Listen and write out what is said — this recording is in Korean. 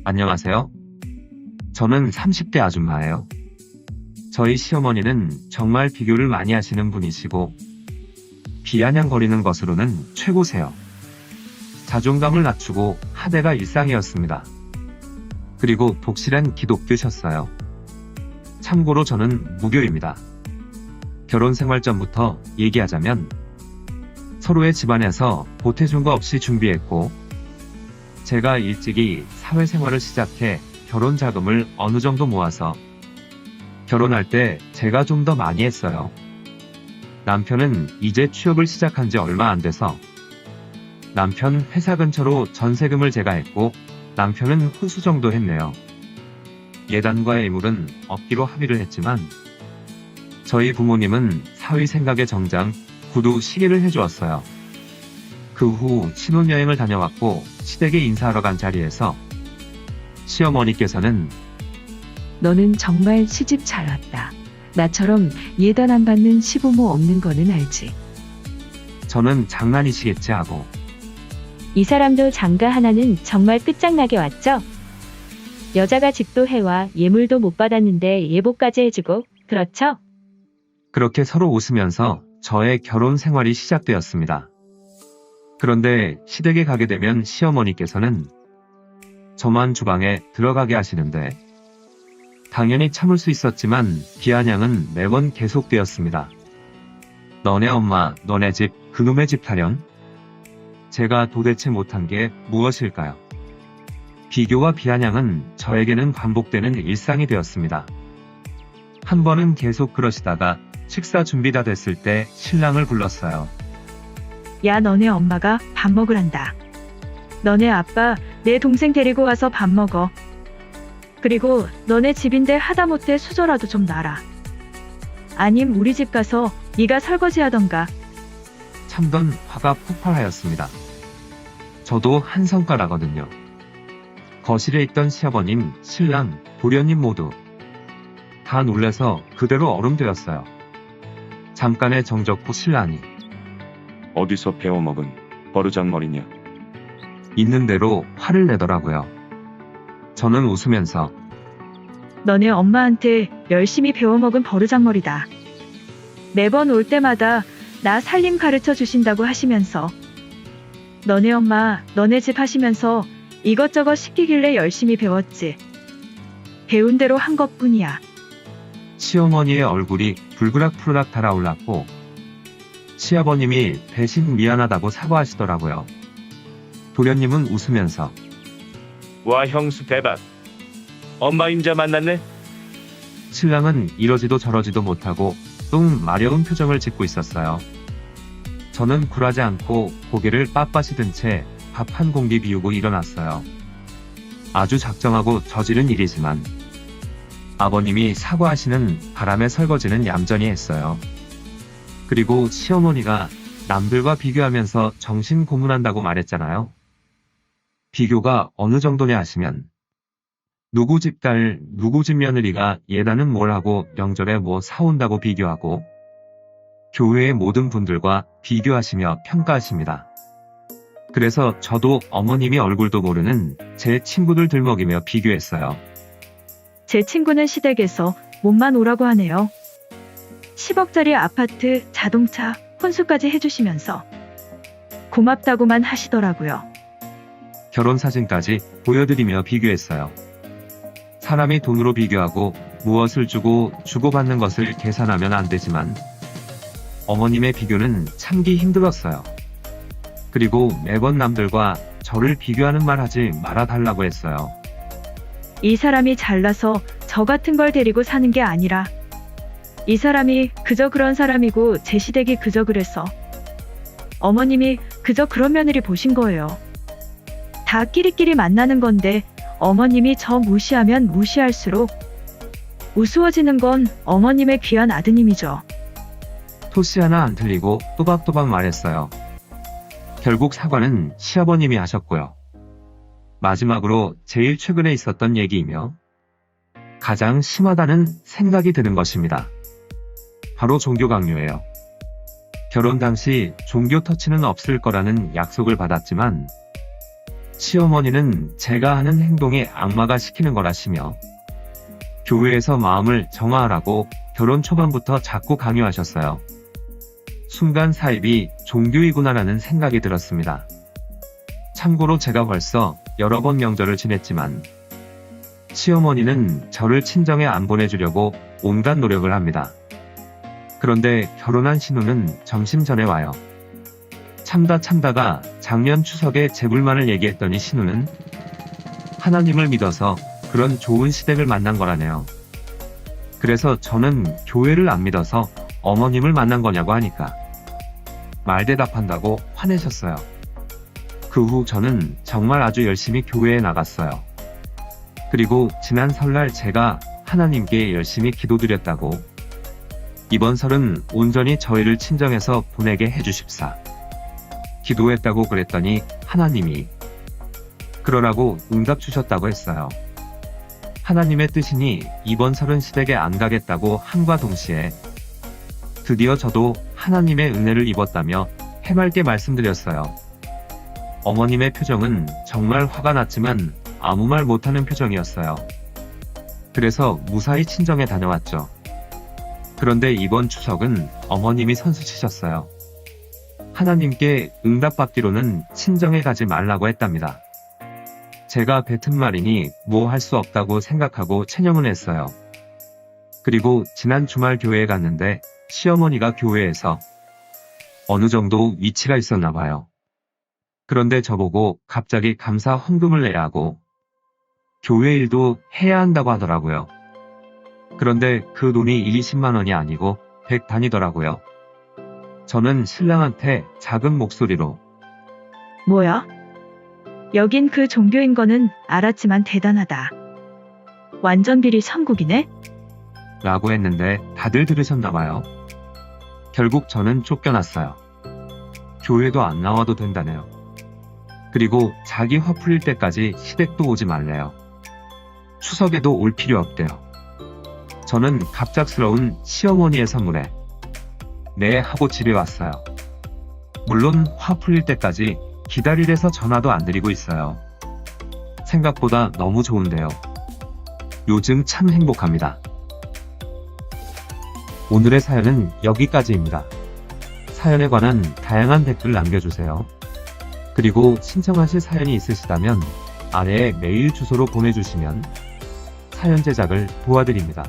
안녕하세요. 저는 30대 아줌마예요. 저희 시어머니는 정말 비교를 많이 하시는 분이시고 비아냥거리는 것으로는 최고세요. 자존감을 낮추고 하대가 일상이었습니다. 그리고 독실한 기독교셨어요. 참고로 저는 무교입니다. 결혼 생활 전부터 얘기하자면 서로의 집안에서 보태준 거 없이 준비했고, 제가 일찍이 사회생활을 시작해 결혼 자금을 어느 정도 모아서 결혼할 때 제가 좀 더 많이 했어요. 남편은 이제 취업을 시작한 지 얼마 안 돼서 남편 회사 근처로 전세금을 제가 했고, 남편은 후수 정도 했네요. 예단과의 이물은 없기로 합의를 했지만 저희 부모님은 사위생각의 정장, 구두, 시계를 해주었어요. 그 후 신혼여행을 다녀왔고 시댁에 인사하러 간 자리에서 시어머니께서는 너는 정말 시집 잘 왔다. 나처럼 예단 안 받는 시부모 없는 거는 알지. 저는 장난이시겠지 하고 이 사람도 장가 하나는 정말 끝장나게 왔죠? 여자가 집도 해와 예물도 못 받았는데 예보까지 해주고, 그렇죠? 그렇게 서로 웃으면서 저의 결혼 생활이 시작되었습니다. 그런데 시댁에 가게 되면 시어머니께서는 저만 주방에 들어가게 하시는데 당연히 참을 수 있었지만 비아냥은 매번 계속되었습니다. 너네 엄마, 너네 집, 그놈의 집 타령? 제가 도대체 못한 게 무엇일까요? 비교와 비아냥은 저에게는 반복되는 일상이 되었습니다. 한 번은 계속 그러시다가 식사 준비 다 됐을 때 신랑을 불렀어요. 야, 너네 엄마가 밥 먹으란다. 너네 아빠 내 동생 데리고 와서 밥 먹어. 그리고 너네 집인데 하다못해 수저라도 좀 놔라. 아님 우리 집 가서 네가 설거지 하던가. 참던 화가 폭발하였습니다. 저도 한 성과라거든요. 거실에 있던 시아버님, 신랑, 도련님 모두 다 놀라서 그대로 얼음되었어요. 잠깐의 정적 후 신랑이 어디서 배워먹은 버르장머리냐. 있는 대로 화를 내더라고요. 저는 웃으면서 너네 엄마한테 열심히 배워먹은 버르장머리다. 매번 올 때마다 나 살림 가르쳐 주신다고 하시면서 너네 엄마 너네 집 하시면서 이것저것 시키길래 열심히 배웠지. 배운 대로 한 것뿐이야. 시어머니의 얼굴이 불그락불락 달아올랐고 시아버님이 대신 미안하다고 사과하시더라고요. 도련님은 웃으면서 와 형수 대박. 엄마 임자 만났네. 신랑은 이러지도 저러지도 못하고 뚱 마려운 표정을 짓고 있었어요. 저는 굴하지 않고 고개를 빳빳이 든 채 밥 한 공기 비우고 일어났어요. 아주 작정하고 저지른 일이지만 아버님이 사과하시는 바람에 설거지는 얌전히 했어요. 그리고 시어머니가 남들과 비교하면서 정신 고문한다고 말했잖아요. 비교가 어느 정도냐 하시면 누구 집 딸, 누구 집 며느리가 예단은 뭘 하고 명절에 뭐 사온다고 비교하고 교회의 모든 분들과 비교하시며 평가하십니다. 그래서 저도 어머님이 얼굴도 모르는 제 친구들 들먹이며 비교했어요. 제 친구는 시댁에서 몸만 오라고 하네요. 10억짜리 아파트, 자동차, 혼수까지 해주시면서 고맙다고만 하시더라고요. 결혼 사진까지 보여드리며 비교했어요. 사람이 돈으로 비교하고 무엇을 주고 주고받는 것을 계산하면 안 되지만 어머님의 비교는 참기 힘들었어요. 그리고 매번 남들과 저를 비교하는 말 하지 말아달라고 했어요. 이 사람이 잘나서 저 같은 걸 데리고 사는 게 아니라 이 사람이 그저 그런 사람이고 제 시댁이 그저 그래서 어머님이 그저 그런 며느리 보신 거예요. 다 끼리끼리 만나는 건데 어머님이 저 무시하면 무시할수록 우스워지는 건 어머님의 귀한 아드님이죠. 토시 하나 안 틀리고 또박또박 말했어요. 결국 사과는 시아버님이 하셨고요. 마지막으로 제일 최근에 있었던 얘기이며 가장 심하다는 생각이 드는 것입니다. 바로 종교 강요예요. 결혼 당시 종교 터치는 없을 거라는 약속을 받았지만 시어머니는 제가 하는 행동이 악마가 시키는 거라시며 교회에서 마음을 정화하라고 결혼 초반부터 자꾸 강요하셨어요. 순간 사입이 종교이구나라는 생각이 들었습니다. 참고로 제가 벌써 여러 번 명절을 지냈지만 시어머니는 저를 친정에 안 보내주려고 온갖 노력을 합니다. 그런데 결혼한 신우는 점심 전에 와요. 참다가 작년 추석에 제 불만을 얘기했더니 신우는 하나님을 믿어서 그런 좋은 시댁을 만난 거라네요. 그래서 저는 교회를 안 믿어서 어머님을 만난 거냐고 하니까 말대답한다고 화내셨어요. 그 후 저는 정말 아주 열심히 교회에 나갔어요. 그리고 지난 설날 제가 하나님께 열심히 기도드렸다고 이번 설은 온전히 저희를 친정에서 보내게 해주십사 기도했다고 그랬더니 하나님이 그러라고 응답 주셨다고 했어요. 하나님의 뜻이니 이번 설은 시댁에 안 가겠다고 함과 동시에 드디어 저도 하나님의 은혜를 입었다며 해맑게 말씀드렸어요. 어머님의 표정은 정말 화가 났지만 아무 말 못하는 표정이었어요. 그래서 무사히 친정에 다녀왔죠. 그런데 이번 추석은 어머님이 선수 치셨어요. 하나님께 응답받기로는 친정에 가지 말라고 했답니다. 제가 뱉은 말이니 뭐 할 수 없다고 생각하고 체념은 했어요. 그리고 지난 주말 교회에 갔는데 시어머니가 교회에서 어느 정도 위치가 있었나 봐요. 그런데 저보고 갑자기 감사 헌금을 내야 하고 교회 일도 해야 한다고 하더라고요. 그런데 그 돈이 20만 원이 아니고 100 단위더라고요. 저는 신랑한테 작은 목소리로 뭐야? 여긴 그 종교인 거는 알았지만 대단하다. 완전 비리 천국이네? 라고 했는데 다들 들으셨나 봐요. 결국 저는 쫓겨났어요. 교회도 안 나와도 된다네요. 그리고 자기 화 풀릴 때까지 시댁도 오지 말래요. 추석에도 올 필요 없대요. 저는 갑작스러운 시어머니의 선물에 네 하고 집에 왔어요. 물론 화 풀릴 때까지 기다리래서 전화도 안 드리고 있어요. 생각보다 너무 좋은데요. 요즘 참 행복합니다. 오늘의 사연은 여기까지입니다. 사연에 관한 다양한 댓글 남겨주세요. 그리고 신청하실 사연이 있으시다면 아래에 메일 주소로 보내주시면 사연 제작을 도와드립니다.